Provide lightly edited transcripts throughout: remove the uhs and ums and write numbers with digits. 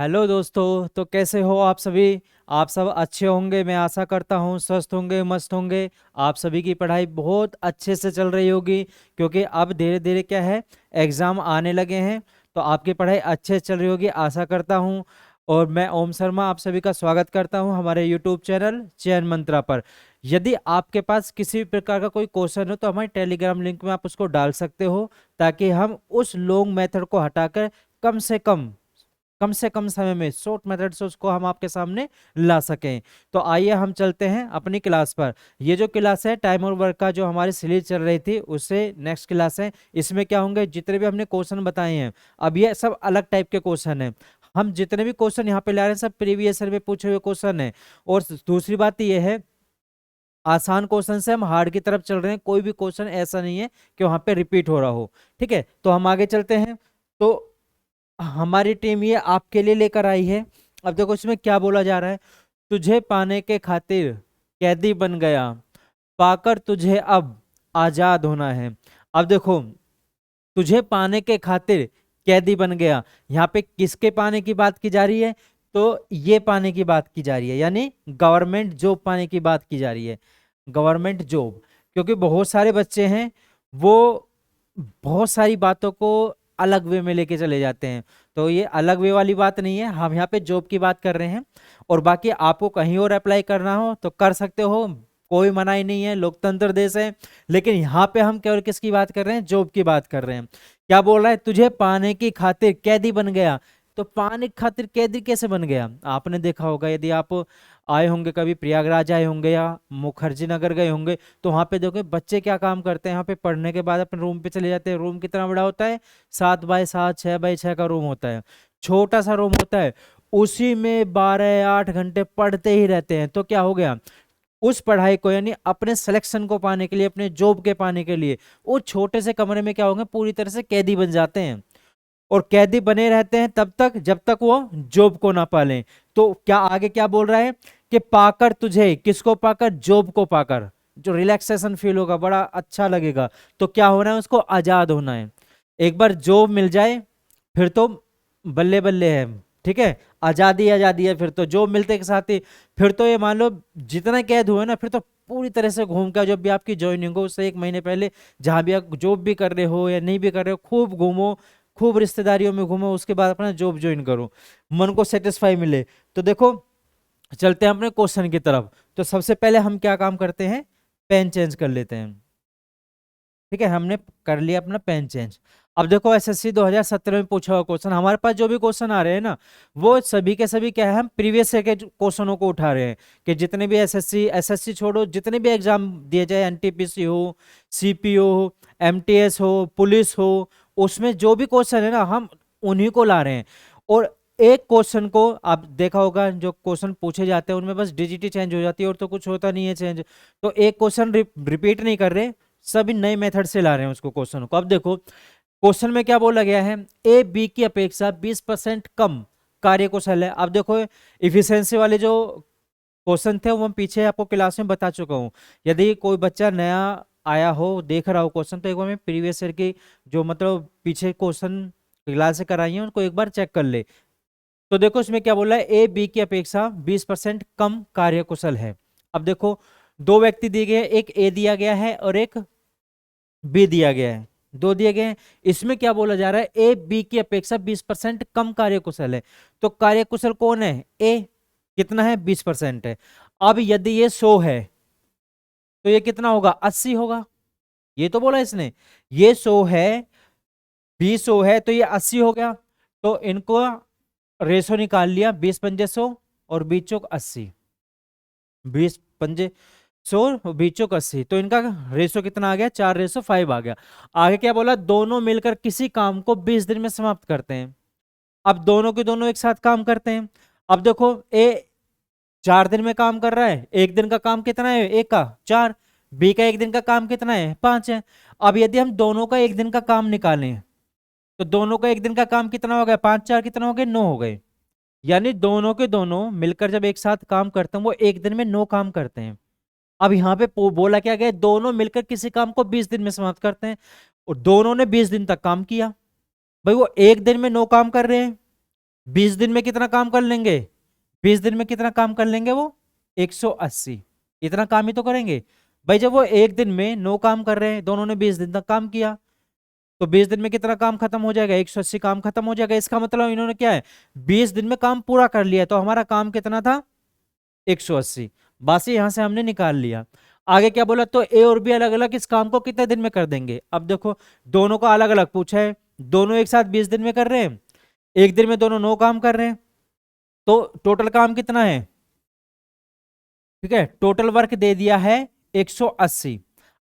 Hello दोस्तों। तो कैसे हो आप सभी? आप सब अच्छे होंगे, मैं आशा करता हूँ स्वस्थ होंगे, मस्त होंगे। आप सभी की पढ़ाई बहुत अच्छे से चल रही होगी, क्योंकि अब धीरे धीरे क्या है, एग्ज़ाम आने लगे हैं। तो आपकी पढ़ाई अच्छे से चल रही होगी, आशा करता हूँ। और मैं ओम शर्मा आप सभी का स्वागत करता हूँ हमारे यूट्यूब चैनल चयन मंत्रा पर। यदि आपके पास किसी भी प्रकार का कोई क्वेश्चन हो तो हमारे टेलीग्राम लिंक में आप उसको डाल सकते हो, ताकि हम उस लॉन्ग मेथड को हटाकर कम से कम समय में शॉर्ट मेथड से उसको हम आपके सामने ला सकें। तो आइए हम चलते हैं अपनी क्लास पर। ये जो क्लास है टाइम और वर्क का, जो हमारी सीरीज चल रही थी, उससे नेक्स्ट क्लास है। इसमें क्या होंगे, जितने भी हमने क्वेश्चन बताए हैं, अब ये सब अलग टाइप के क्वेश्चन हैं। हम जितने भी क्वेश्चन यहाँ पे ला रहे हैं सब प्रीवियस ईयर में पूछे हुए क्वेश्चन है। और दूसरी बात ये है, आसान क्वेश्चन से हम हार्ड की तरफ चल रहे हैं। कोई भी क्वेश्चन ऐसा नहीं है कि वहां पे रिपीट हो रहा हो। ठीक है, तो हम आगे चलते हैं। तो हमारी टीम ये आपके लिए लेकर आई है। अब देखो इसमें क्या बोला जा रहा है। तुझे पाने के खातिर कैदी बन गया, पाकर तुझे अब आजाद होना है। अब देखो, तुझे पाने के खातिर कैदी बन गया, यहाँ पे किसके पाने की बात की जा रही है? तो ये पाने की बात की जा रही है, यानी गवर्नमेंट जॉब पाने की बात की जा रही है। गवर्नमेंट जॉब, क्योंकि बहुत सारे बच्चे हैं, वो बहुत सारी बातों को अलग वे में लेके चले जाते हैं। तो ये अलग वे वाली बात नहीं है, हम यहाँ पे जॉब की बात कर रहे हैं। और बाकी आपको कहीं और अप्लाई करना हो तो कर सकते हो, कोई मनाही नहीं है, लोकतंत्र देश है। लेकिन यहाँ पे हम केवल किसकी बात कर रहे हैं? जॉब की बात कर रहे हैं। क्या बोल रहा है? तुझे पाने की खातिर कैदी बन गया। तो पाने की खातिर कैदी कैसे बन गया? आपने देखा होगा, यदि आप आए होंगे कभी, प्रयागराज आए होंगे या मुखर्जी नगर गए होंगे, तो वहां पे देखो बच्चे क्या काम करते हैं। यहाँ पे पढ़ने के बाद अपने रूम पे चले जाते हैं। रूम कितना बड़ा होता है? 7 बाय 7, 6 बाय 6 का रूम होता है। छोटा सा रूम होता है, उसी में 12 या 8 घंटे पढ़ते ही रहते हैं। तो क्या हो गया, उस पढ़ाई को, यानी अपने सिलेक्शन को पाने के लिए, अपने जॉब के पाने के लिए, वो छोटे से कमरे में क्या होंगे, पूरी तरह से कैदी बन जाते हैं। और कैदी बने रहते हैं तब तक जब तक वो जॉब को ना पालें। तो क्या आगे क्या बोल रहा है कि पाकर तुझे, किसको पाकर? जॉब को पाकर, जो रिलैक्सेशन फील होगा, बड़ा अच्छा लगेगा। तो क्या होना है, उसको आजाद होना है। एक बार जॉब मिल जाए फिर तो बल्ले बल्ले है। ठीक है, आजादी आजादी है। फिर तो जॉब मिलते के साथ ही, फिर तो ये मान लो जितना कैद हुए ना, फिर तो पूरी तरह से घूम कर, जब भी आपकी ज्वाइनिंग हो उससे 1 महीने पहले, जहां भी आप जॉब भी कर रहे हो या नहीं भी कर रहे हो, खूब घूमो, खूब रिश्तेदारियों में घूमो, उसके बाद अपना जॉब ज्वाइन करो, मन को सेटिस्फाई मिले। तो देखो, चलते हैं अपने क्वेश्चन की तरफ। तो सबसे पहले हम क्या काम करते हैं, पेन चेंज कर लेते हैं। ठीक है, हमने कर लिया अपना पेन चेंज। अब देखो, एसएससी 2017 में पूछा हुआ क्वेश्चन, हमारे पास जो भी क्वेश्चन आ रहे हैं ना, वो सभी के सभी क्या है, हम प्रीवियस ईयर के क्वेश्चनों को उठा रहे हैं। कि जितने भी एसएससी एसएससी छोड़ो, जितने भी एग्जाम दिए जाए, एनटीपीसी हो, सीपीओ हो, एमटीएस हो, पुलिस हो, उसमें जो भी क्वेश्चन है ना, हम उन्हीं को ला रहे हैं। और एक क्वेश्चन को आप देखा होगा, जो क्वेश्चन पूछे जाते हैं उनमें बस डिजिट चेंज हो जाती है, और तो कुछ होता नहीं है चेंज। तो एक क्वेश्चन रिपीट नहीं कर रहे, सभी नए मेथड से ला रहे हैं उसको, क्वेश्चन को। अब देखो, क्वेश्चन में क्या बोला गया है, ए बी की अपेक्षा 20% कम कार्यकुशल है। अब देखो, इफिशियंसी वाले जो क्वेश्चन थे वो मैं पीछे आपको क्लास में बता चुका हूँ। यदि कोई बच्चा नया आया हो, देख रहा हो क्वेश्चन, तो एक बार मैं प्रीवियस ईयर की जो मतलब पीछे क्वेश्चन क्लास से कराई है उनको एक बार चेक कर ले। तो देखो इसमें क्या बोला है, ए बी की अपेक्षा 20% कम कार्यकुशल है। अब देखो, दो व्यक्ति दिए गए हैं, एक ए दिया गया है और एक बी दिया गया है, दो दिए गए हैं। इसमें क्या बोला जा रहा है, ए बी की अपेक्षा 20% कम कार्यकुशल है। तो कार्यकुशल कौन है? ए। कितना है? 20% है। अब यदि ये 100 है तो ये कितना होगा? 80 होगा। ये तो बोला इसने, ये 100 है, 20 है, तो ये 80 हो गया। तो इनको रेशो निकाल लिया, 20 पंजे 100 और 20 चौक 80। 20 पंजे 100 और 20 चौक 80, तो इनका रेशो कितना आ गया? 4:5 आ गया। आगे क्या बोला, दोनों मिलकर किसी काम को 20 दिन में समाप्त करते हैं। अब दोनों के दोनों एक साथ काम करते हैं। अब देखो, ए 4 दिन में काम कर रहा है, एक दिन का काम कितना है? एक का 4। बी का एक दिन का काम कितना है? 5 है। अब यदि हम दोनों का एक दिन का काम निकालें, तो दोनों का एक दिन का काम कितना हो गया? 5 4 कितना हो गए? 9 हो गए। यानी दोनों के दोनों मिलकर जब एक साथ काम करते हैं, वो एक दिन में 9 काम करते हैं। अब यहाँ पे बोला क्या गया, दोनों मिलकर किसी काम को 20 दिन में समाप्त करते हैं। और दोनों ने 20 दिन तक काम किया। भाई वो एक दिन में 9 काम कर रहे हैं, 20 दिन में कितना काम कर लेंगे? 20 दिन में कितना काम कर लेंगे वो? 180। इतना काम ही तो करेंगे भाई। जब वो एक दिन में 9 काम कर रहे हैं, दोनों ने 20 दिन तक काम किया, तो 20 दिन में कितना काम खत्म हो जाएगा? 180 काम खत्म हो जाएगा। इसका मतलब इन्होंने क्या है, 20 दिन में काम पूरा कर लिया। तो हमारा काम कितना था? 180। बाकी यहां से हमने निकाल लिया। आगे क्या बोला? तो ए और बी अलग अलग इस काम को कितने दिन में कर देंगे? अब देखो, दोनों को अलग अलग पूछा है, दोनों एक साथ 20 दिन में कर रहे हैं, एक दिन में दोनों 9 काम कर रहे हैं, तो टोटल काम कितना है? ठीक है, टोटल वर्क दे दिया है 180।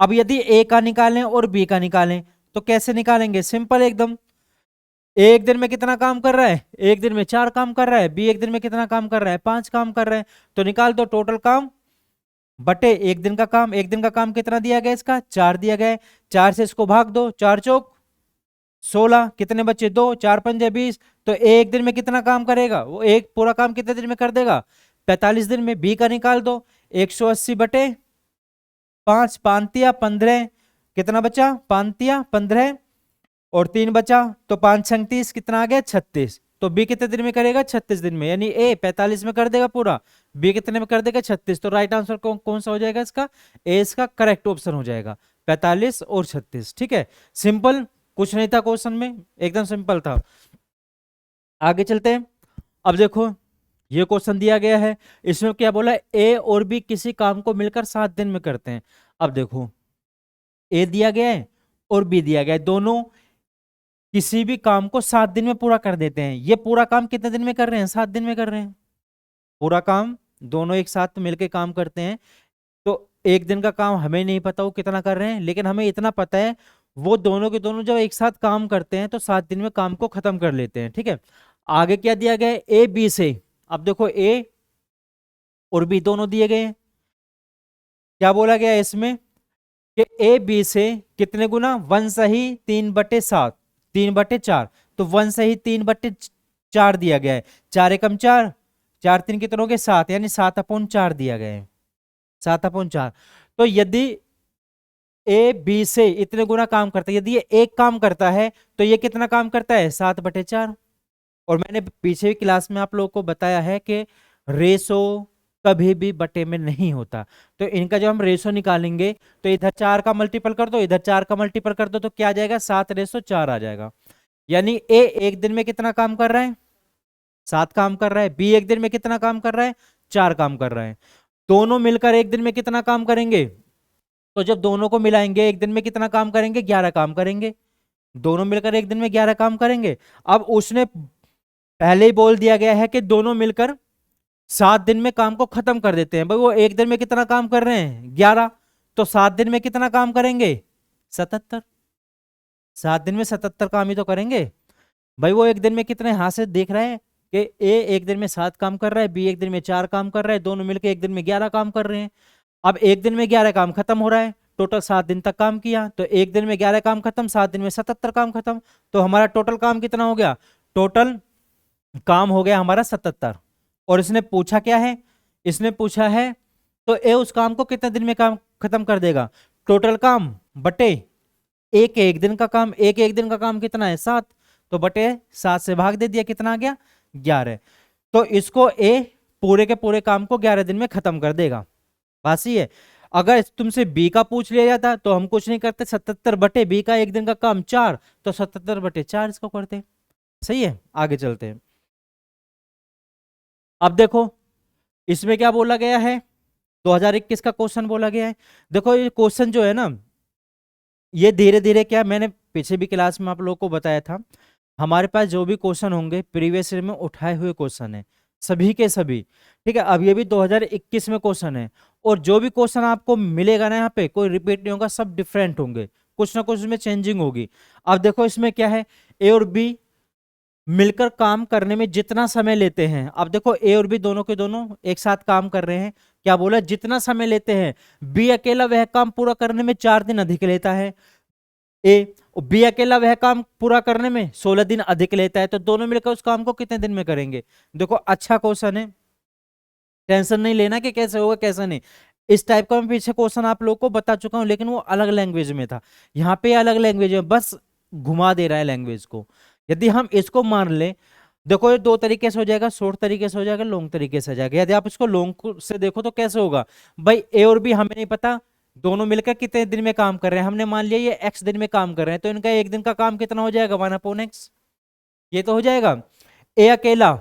अब यदि ए का निकालें और बी का निकालें तो कैसे निकालेंगे? सिंपल एकदम। एक दिन में कितना काम कर रहा है? एक दिन में 4 काम कर रहा है। बी एक दिन में कितना काम कर रहा है? 5 काम कर रहा है। तो निकाल दो टोटल काम बटे एक दिन का काम। एक दिन का काम कितना दिया गया? इसका 4 दिया गया है। 4 से इसको भाग दो, 4 चौक 16, कितने बच्चे? 2, 4 पंजे 20। तो एक दिन में कितना काम करेगा? वो एक पूरा काम कितने दिन में कर देगा? 45 दिन में। बी का निकाल दो, 180 बटे 5, 5 या 15, कितना बचा? 5 या 15 और 3 बचा, तो 5 37, कितना आ गया? 36। तो बी कितने दिन में करेगा? 36 दिन में। यानी ए 45 में कर देगा पूरा, बी कितने में कर देगा? 36। तो राइट आंसर कौन सा हो जाएगा इसका? ए इसका करेक्ट ऑप्शन हो जाएगा, 45 और 36। ठीक है, सिंपल, कुछ नहीं था क्वेश्चन में, एकदम सिंपल था। आगे चलते हैं। अब देखो, ये क्वेश्चन दिया गया है, इसमें क्या बोला? ए और बी किसी काम को मिलकर 7 दिन में करते हैं। अब देखो, ए दिया गया है और बी दिया गया है, दोनों किसी भी काम को 7 दिन में पूरा कर देते हैं। ये पूरा काम कितने दिन में कर रहे हैं? 7 दिन में कर रहे हैं पूरा काम। दोनों एक साथ मिलकर काम करते हैं। तो एक दिन का काम हमें नहीं पता वो कितना कर रहे हैं, लेकिन हमें इतना पता है वो दोनों के दोनों जब एक साथ काम करते हैं तो 7 दिन में काम को खत्म कर लेते हैं। ठीक है, आगे क्या दिया गया है? ए बी से। अब देखो, ए और बी दोनों दिए गए हैं। क्या बोला गया है इसमें कि ए बी से कितने गुना? 1/3/7, 3/4। तो 1/3/4 दिया गया है। 4 एकम 4, 4 3 कितने हो गए? 7, यानी 7/4 दिया गया है, 7/4। तो यदि ए बी से इतने गुना काम करता है, यदि ये एक काम करता है तो ये कितना काम करता है? 7/4। और मैंने पीछे की क्लास में आप लोगों को बताया है कि रेशो कभी भी बटे में नहीं होता। तो इनका जब हम रेशो निकालेंगे तो इधर 4 का मल्टीपल कर दो, इधर 4 का मल्टीपल कर दो, तो क्या आ जाएगा? 7/4 आ जाएगा। यानी ए एक दिन में कितना काम कर रहा है? 7 काम कर रहा है। बी एक दिन में कितना काम कर रहा है? 4 काम कर रहा है। दोनों मिलकर एक दिन में कितना काम करेंगे? तो जब दोनों को मिलाएंगे एक दिन में कितना काम करेंगे? 11 काम करेंगे। दोनों मिलकर एक दिन में 11 काम करेंगे। अब उसने पहले ही बोल दिया गया है कि दोनों मिलकर 7 दिन में काम को खत्म कर देते हैं। भाई वो एक दिन में कितना काम कर रहे हैं? 11। तो 7 दिन में कितना काम करेंगे? 77। 7 दिन में 77 काम ही तो करेंगे। भाई वो एक दिन में कितने, हाथ से देख रहे हैं कि ए एक दिन में 7 काम कर रहा है, बी एक दिन में 4 काम कर रहा है, दोनों मिलकर एक दिन में 11 काम कर रहे हैं। अब एक दिन में 11 काम खत्म हो रहा है, टोटल 7 दिन तक काम किया, तो एक दिन में 11 काम खत्म, 7 दिन में 77 काम खत्म। तो हमारा टोटल काम कितना हो गया? टोटल काम हो गया हमारा 77। और इसने पूछा क्या है? इसने पूछा है तो ए उस काम को कितने दिन में काम खत्म कर देगा? टोटल काम बटे एक एक दिन का काम। एक एक दिन का काम कितना है? 7। तो बटे 7 से भाग दे दिया, कितना आ गया? 11। तो इसको ए पूरे के पूरे काम को 11 दिन में खत्म कर देगा। बात सही है। अगर तुमसे बी का पूछ लिया जाता तो हम कुछ नहीं करते, 77 बटे बी का एक दिन का काम 4, तो 77/4 इसको करते। सही है, आगे चलते हैं। अब देखो, इसमें क्या बोला गया है? 2021 का क्वेश्चन बोला गया है। देखो ये क्वेश्चन जो है ना, ये धीरे धीरे, क्या मैंने पीछे भी क्लास में आप लोगों को बताया था, हमारे पास जो भी क्वेश्चन होंगे प्रीवियस ईयर में उठाए हुए क्वेश्चन है, सभी के सभी। ठीक है, अब ये भी 2021 में क्वेश्चन है, और जो भी क्वेश्चन आपको मिलेगा ना यहाँ पे, कोई रिपीट नहीं होगा, सब डिफरेंट होंगे, कुछ ना कुछ इसमें चेंजिंग होगी। अब देखो इसमें क्या है, ए और बी मिलकर काम करने में जितना समय लेते हैं। अब देखो ए और बी दोनों के दोनों एक साथ काम कर रहे हैं, क्या बोला? जितना समय लेते हैं। बी अकेला वह काम पूरा करने में 4 दिन अधिक लेता है, ए बी अकेला वह काम पूरा करने में 16 दिन अधिक लेता है। तो दोनों मिलकर उस काम को कितने दिन में करेंगे? देखो अच्छा क्वेश्चन है, टेंशन नहीं लेना कि कैसे होगा कैसे नहीं। इस टाइप का मैं पीछे क्वेश्चन आप लोग को बता चुका हूं, लेकिन वो अलग लैंग्वेज में था, यहाँ पे अलग लैंग्वेज में, बस घुमा दे रहा है लैंग्वेज को। यदि हम इसको मान लें देखो ये दो तरीके से हो जाएगा, शॉर्ट तरीके से हो जाएगा, लॉन्ग तरीके से हो जाएगा। यदि आप इसको लॉन्ग से देखो तो कैसे होगा भाई, ए और बी हमें नहीं पता दोनों मिलकर कितने दिन में काम कर रहे हैं, हमने मान लिया ये एक्स दिन में काम कर रहे हैं, तो इनका एक दिन का काम कितना हो जाएगा, 1/x, ये तो हो जाएगा। ए अकेला,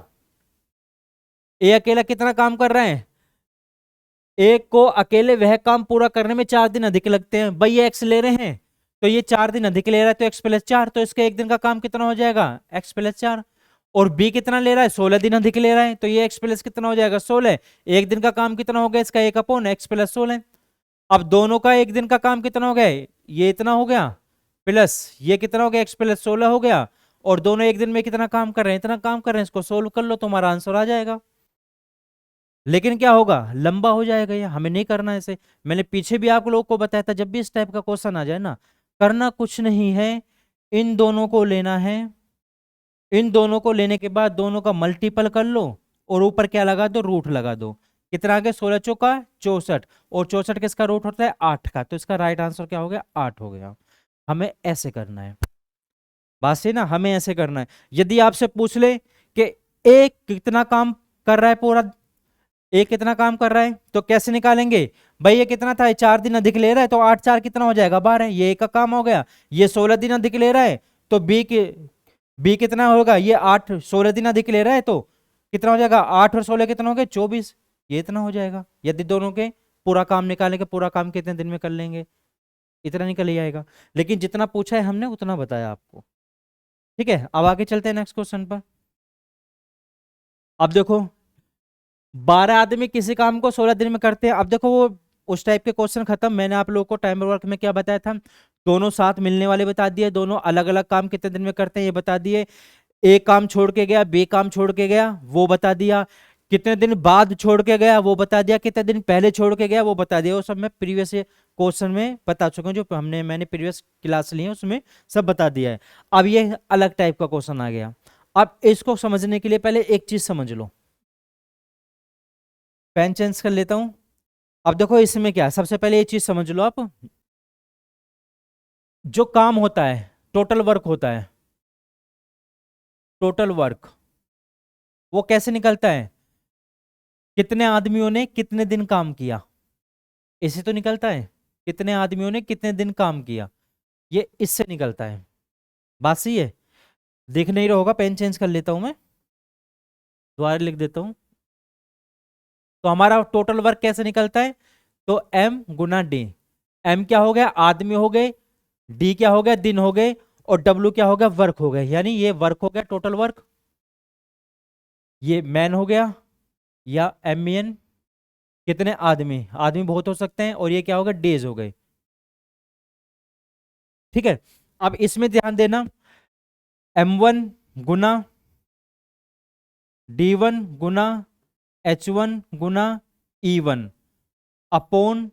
ए अकेला कितना काम कर रहे हैं, एक को अकेले वह काम पूरा करने में 4 दिन अधिक लगते हैं, भाई ये एक्स ले रहे हैं तो ये 4 दिन अधिक ले रहा है, तो x+4, तो इसका एक दिन का काम कितना हो जाएगा, x+4। और बी कितना ले रहा है, 16 दिन अधिक ले रहा है, तो ये x प्लस कितना हो जाएगा, 16। एक दिन का काम कितना हो गया इसका, 1/x+16। अब दोनों का एक दिन का काम कितना हो गया, ये इतना हो गया, प्लस ये कितना हो गया, x+16 हो गया, और दोनों एक दिन में कितना काम कर रहे हैं, इतना काम कर रहे हैं, इसको सोल्व कर लो तुम्हारा आंसर आ जाएगा। लेकिन क्या होगा, लंबा हो जाएगा, ये हमें नहीं करना ऐसे। मैंने पीछे भी आप लोगों को बताया था, जब भी इस टाइप का क्वेश्चन आ जाए ना, करना कुछ नहीं है, इन दोनों को लेना है, इन दोनों को लेने के बाद दोनों का मल्टीपल कर लो और ऊपर क्या लगा दो, रूट लगा दो। कितना आ गया, 16 चौका 64, और 64 किसका रूट होता है, 8 का, तो इसका राइट आंसर क्या हो गया, 8 हो गया। हमें ऐसे करना है, बात से ना, हमें ऐसे करना है। यदि आपसे पूछ ले कि एक कितना काम कर रहा है पूरा, एक कितना काम कर रहा है, तो कैसे निकालेंगे भाई, ये कितना था, 4 दिन अधिक ले रहा है, तो 8×4 कितना हो जाएगा, 12, ये एक का काम हो गया। ये 16 दिन अधिक ले रहा है, तो बी कितना होगा, ये 16 दिन अधिक ले रहा है, तो कितना हो जाएगा, 8 और 16 कितना हो गया, 24, ये इतना हो जाएगा। यदि दोनों के पूरा काम निकालेंगे, पूरा काम कितने दिन में कर लेंगे, इतना निकल ही आएगा। लेकिन जितना पूछा है हमने उतना बताया आपको, ठीक है। अब आगे चलते हैं नेक्स्ट क्वेश्चन पर। अब देखो 12 आदमी किसी काम को 16 दिन में करते हैं। अब देखो वो उस टाइप के क्वेश्चन खत्म। मैंने आप लोगों को टाइमर वर्क में क्या बताया था, दोनों साथ मिलने वाले बता दिए, दोनों अलग अलग काम कितने दिन में करते हैं ये बता दिए, एक काम छोड़ के गया, बी काम छोड़ के गया वो बता दिया, कितने दिन बाद छोड़ के गया वो बता दिया, कितने दिन पहले छोड़ के गया वो बता दिया। वो सब मैं प्रीवियस क्वेश्चन में बता चुका हूँ, जो मैंने प्रीवियस क्लास ली है उसमें सब बता दिया है। अब ये अलग टाइप का क्वेश्चन आ गया। अब इसको समझने के लिए पहले एक चीज समझ लो, पेन चेंज कर लेता हूं। अब देखो इसमें क्या है, सबसे पहले ये चीज समझ लो आप, जो काम होता है टोटल वर्क होता है, टोटल वर्क वो कैसे निकलता है, कितने आदमियों ने कितने दिन काम किया, इससे तो निकलता है, कितने आदमियों ने कितने दिन काम किया, ये इससे निकलता है। बात सही है, देख नहीं रहा होगा, पेन चेंज कर लेता हूं मैं, दोबारा लिख देता हूं। तो हमारा टोटल वर्क कैसे निकलता है, तो m गुना डी, m क्या हो गया, आदमी हो गए, d क्या हो गया, दिन हो गए, और w क्या हो गया, वर्क हो गया। यानी ये वर्क हो गया टोटल वर्क, ये मैन हो गया या एम, कितने आदमी, आदमी बहुत हो सकते हैं, और ये क्या हो गया, डेज हो गए, ठीक है। अब इसमें ध्यान देना, m1 गुना d1 गुना h1 गुना e1 अपॉन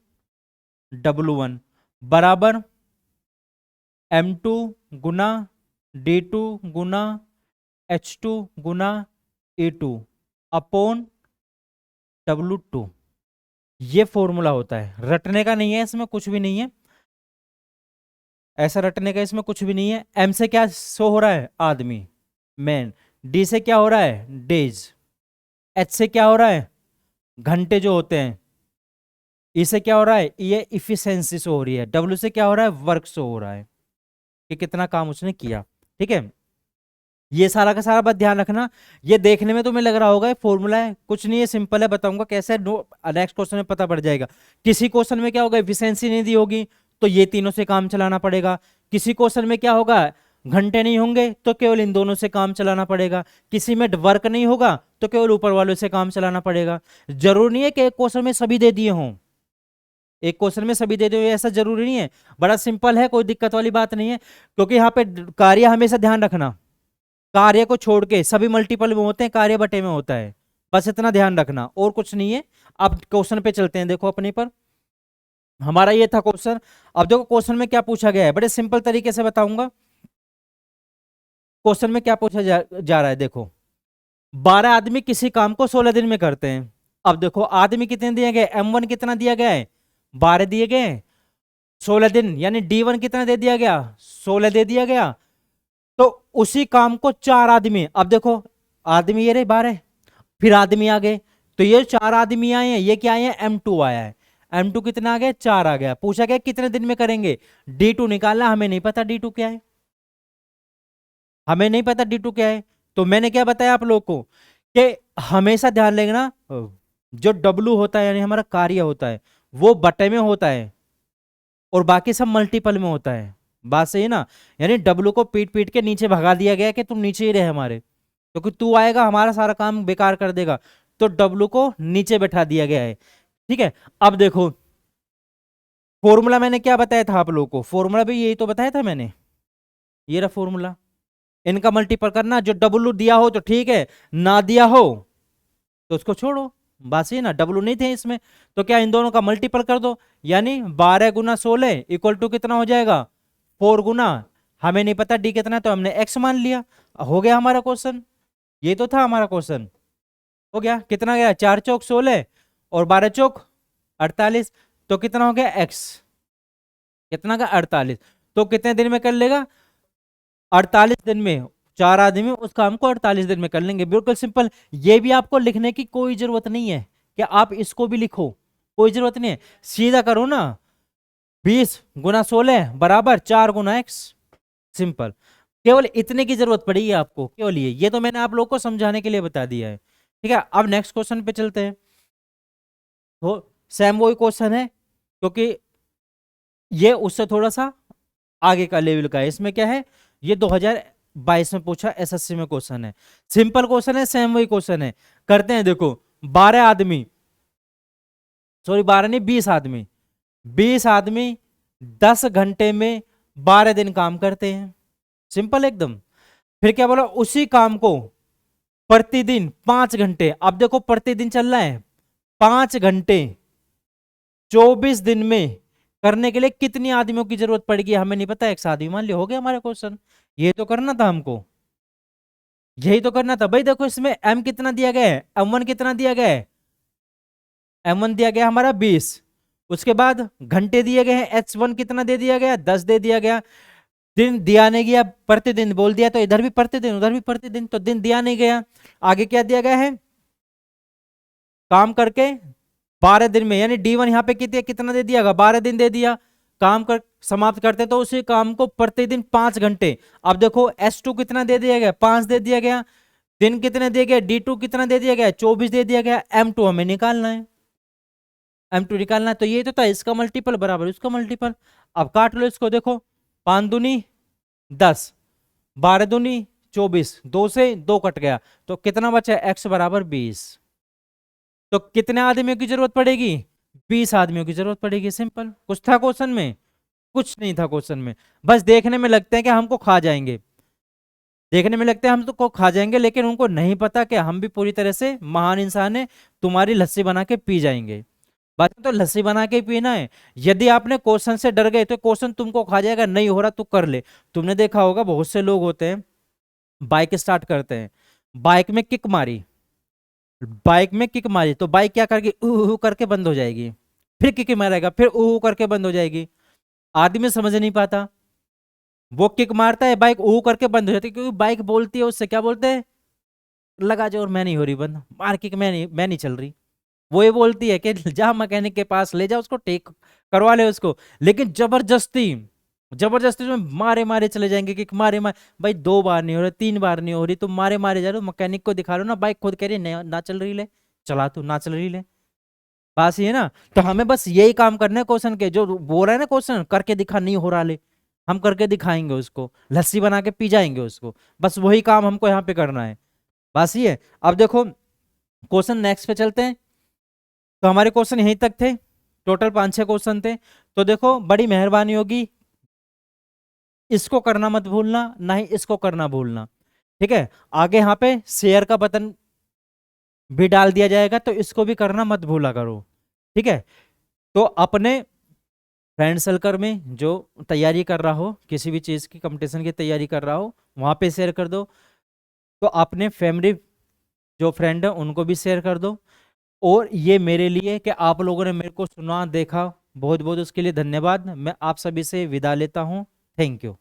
w1 बराबर m2 गुना d2 गुना h2 गुना e2 अपॉन w2। ये फॉर्मूला होता है, रटने का नहीं है, इसमें कुछ भी नहीं है, ऐसा रटने का इसमें कुछ भी नहीं है। m से क्या शो हो रहा है, आदमी मैन, d से क्या हो रहा है, डेज, h से क्या हो रहा है, घंटे जो होते हैं, e से क्या हो रहा है, ये इफिशिएंसी शो हो रही है, w से क्या हो रहा है, वर्क शो हो रहा है कि कितना काम उसने किया, ठीक है। ये सारा का सारा बात ध्यान रखना। ये देखने में तुम्हें लग रहा होगा ये फॉर्मूला है, कुछ नहीं है, सिंपल है, बताऊंगा कैसे, नेक्स्ट क्वेश्चन में पता पड़ जाएगा। किसी क्वेश्चन में क्या होगा, एफिशिएंसी नहीं दी होगी तो ये तीनों से काम चलाना पड़ेगा, किसी क्वेश्चन में क्या होगा, घंटे नहीं होंगे तो केवल इन दोनों से काम चलाना पड़ेगा, किसी में वर्क नहीं होगा तो केवल ऊपर वालों से काम चलाना पड़ेगा। जरूरी नहीं है कि एक क्वेश्चन में सभी दे दिए हों, एक क्वेश्चन में सभी दे दिए ऐसा जरूरी नहीं है, बड़ा सिंपल है, कोई दिक्कत वाली बात नहीं है। क्योंकि यहाँ पे कार्य हमेशा ध्यान रखना, कार्य को छोड़ के सभी मल्टीपल में होते हैं, कार्य बटे में होता है, बस इतना ध्यान रखना और कुछ नहीं है। अब क्वेश्चन पे चलते हैं, देखो अपने पर, हमारा ये था क्वेश्चन। अब देखो क्वेश्चन में क्या पूछा गया है, बड़े सिंपल तरीके से बताऊंगा क्वेश्चन में क्या पूछा जा रहा है। देखो 12 आदमी किसी काम को 16 दिन में करते हैं। अब देखो आदमी कितने दिए गए, m1 कितना दिया गया है, 12 दिए गए, 16 दिन, यानी d1 कितना दे दिया गया, 16 दे दिया गया। तो उसी काम को 4 आदमी, अब देखो आदमी ये रहे 12, फिर आदमी आ गए, तो ये 4 आदमी आए हैं, ये क्या आए हैं, M2 आया है। M2 कितना आ गया, 4 आ गया। पूछा गया कितने दिन में करेंगे, D2 निकालना, हमें नहीं पता D2 क्या है, हमें नहीं पता D2 क्या है। तो मैंने क्या बताया आप लोग को कि हमेशा ध्यान रखना, जो W होता है यानी हमारा कार्य होता है वो बटे में होता है और बाकी सब मल्टीपल में होता है। बात सही है ना, यानी W को पीट पीट के नीचे भगा दिया गया कि तुम नीचे ही रहे हमारे, क्योंकि तू आएगा हमारा सारा काम बेकार कर देगा, तो W को नीचे बैठा दिया गया है। ठीक है, अब देखो फॉर्मूला मैंने क्या बताया था आप लोगों को, फॉर्मूला भी यही तो बताया था मैंने, ये रहा फॉर्मूला। इनका मल्टीपल करना, जो W दिया हो तो ठीक है, ना दिया हो तो उसको छोड़ो। बात सही है ना, W नहीं थे इसमें, तो क्या इन दोनों का मल्टीपल कर दो, यानी 12 गुना 16 इक्वल टू कितना हो जाएगा, 4 गुना, हमें नहीं पता D कितना है तो हमने X मान लिया, हो गया हमारा क्वेश्चन। ये तो था हमारा क्वेश्चन, हो गया। कितना गया, 4 चौक 16 और 12 चौक 48, तो कितना हो गया X, कितना का 48, तो कितने दिन में कर लेगा, 48 दिन में। 4 आदमी उस काम को 48 दिन में कर लेंगे, बिल्कुल सिंपल। ये भी आपको लिखने की कोई जरूरत नहीं है कि आप इसको भी लिखो, कोई जरूरत नहीं है, सीधा करो ना, 20 गुना 16 बराबर 4 गुना X, सिंपल। केवल इतने की जरूरत पड़ेगी आपको, केवल ये तो मैंने आप लोग को समझाने के लिए बता दिया है। ठीक है, अब नेक्स्ट क्वेश्चन पे चलते हैं। तो सेम वही क्वेश्चन है, क्योंकि ये उससे थोड़ा सा आगे का लेवल का है। इसमें क्या है, ये 2022 में पूछा एसएससी में क्वेश्चन है, सिंपल क्वेश्चन है, सेम वही क्वेश्चन है। करते हैं, देखो 12 आदमी, सॉरी 12 नहीं 20 आदमी, 20 आदमी 10 घंटे में 12 दिन काम करते हैं, सिंपल एकदम। फिर क्या बोला, उसी काम को प्रतिदिन 5 घंटे, अब देखो प्रतिदिन चल रहा है 5 घंटे 24 दिन में करने के लिए कितनी आदमियों की जरूरत पड़ेगी, हमें नहीं पता, एक आदमी मान लिया, हो गया हमारा क्वेश्चन। ये तो करना था हमको, यही तो करना था भाई। देखो इसमें M कितना दिया गया है, M1 कितना दिया गया है, M1 दिया गया हमारा 20, उसके बाद घंटे दिए गए हैं, H1 कितना दे दिया गया, 10 दे दिया गया। दिन दिया नहीं गया, प्रतिदिन बोल दिया, तो इधर भी प्रतिदिन उधर भी प्रतिदिन, तो दिन दिया नहीं गया। आगे क्या दिया गया है, काम करके 12 दिन में, यानी D1 यहाँ पे कितना दे दिया, 12 दिन दे दिया। काम कर समाप्त करते तो उसी काम को प्रतिदिन 5 घंटे। अब देखो S2 कितना दे दिया गया, 5 दे दिया गया। दिन कितने दिए गए, D2 कितना दे दिया गया, 24 दे दिया गया। M2 हमें निकालना है, M2 निकालना है, तो ये तो था इसका मल्टीपल बराबर इसका मल्टीपल। अब काट लो इसको, देखो 5 दूनी 10, 12 दूनी 24, 2 से 2 कट गया, तो कितना बचा, X बराबर 20। तो कितने आदमियों की जरूरत पड़ेगी, 20 आदमियों की जरूरत पड़ेगी, सिंपल। कुछ था क्वेश्चन में, कुछ नहीं था क्वेश्चन में, बस देखने में लगते हैं कि हमको खा जाएंगे, देखने में लगते हैं हम तो को खा जाएंगे, लेकिन उनको नहीं पता कि हम भी पूरी तरह से महान इंसान है, तुम्हारी लस्सी बना के पी जाएंगे। बात तो लस्सी बना के पीना है। यदि आपने क्वेश्चन से डर गए तो क्वेश्चन तुमको खा जाएगा, नहीं हो रहा तो कर ले। तुमने देखा होगा बहुत से लोग होते हैं, बाइक स्टार्ट करते हैं, बाइक में किक मारी, बाइक में किक मारी तो बाइक क्या करके ऊ करके बंद हो जाएगी, फिर किक मारेगा, फिर ऊ करके बंद हो जाएगी। आदमी समझ नहीं पाता, वो किक मारता है, बाइक ऊ करके बंद हो जाती है, क्योंकि बाइक बोलती है उससे, क्या बोलते हैं, लगा जोर, मैं नहीं हो रही बंद, मार किक, मैं नहीं चल रही। वो ये बोलती है कि जा मैकेनिक के पास ले जा, उसको ठीक करवा ले उसको। लेकिन जबरदस्ती, जबरदस्ती में मारे मारे चले जाएंगे कि मारे मारे, भाई 2 बार नहीं हो रही, 3 बार नहीं हो रही, तुम मारे मारे जा रहे हो, मैकेनिक को दिखा लो ना, बाइक खुद कह रही है ना चल रही ले, चला तू, ना चल रही ले। पास ही है ना, तो हमें बस यही काम करना है क्वेश्चन के, जो बोल रहा है ना क्वेश्चन करके दिखा, नहीं हो रहा ले, हम करके दिखाएंगे उसको, लस्सी बना के पी जाएंगे उसको, बस वही काम हमको यहाँ पे करना है। बस ये, अब देखो क्वेश्चन नेक्स्ट पे चलते हैं। तो हमारे क्वेश्चन यहीं तक थे, टोटल 5-6 क्वेश्चन थे। तो देखो बड़ी मेहरबानी होगी, इसको करना मत भूलना, ना ही इसको करना भूलना, ठीक है। आगे यहाँ पे शेयर का बटन भी डाल दिया जाएगा, तो इसको भी करना मत भूला करो, ठीक है। तो अपने फ्रेंड सर्कल में जो तैयारी कर रहा हो, किसी भी चीज़ की कंपटीशन की तैयारी कर रहा हो, वहाँ पे शेयर कर दो। तो अपने फैमिली जो फ्रेंड है उनको भी शेयर कर दो। और ये मेरे लिए कि आप लोगों ने मेरे को सुना देखा, बहुत बहुत उसके लिए धन्यवाद। मैं आप सभी से विदा लेता हूँ, थैंक यू।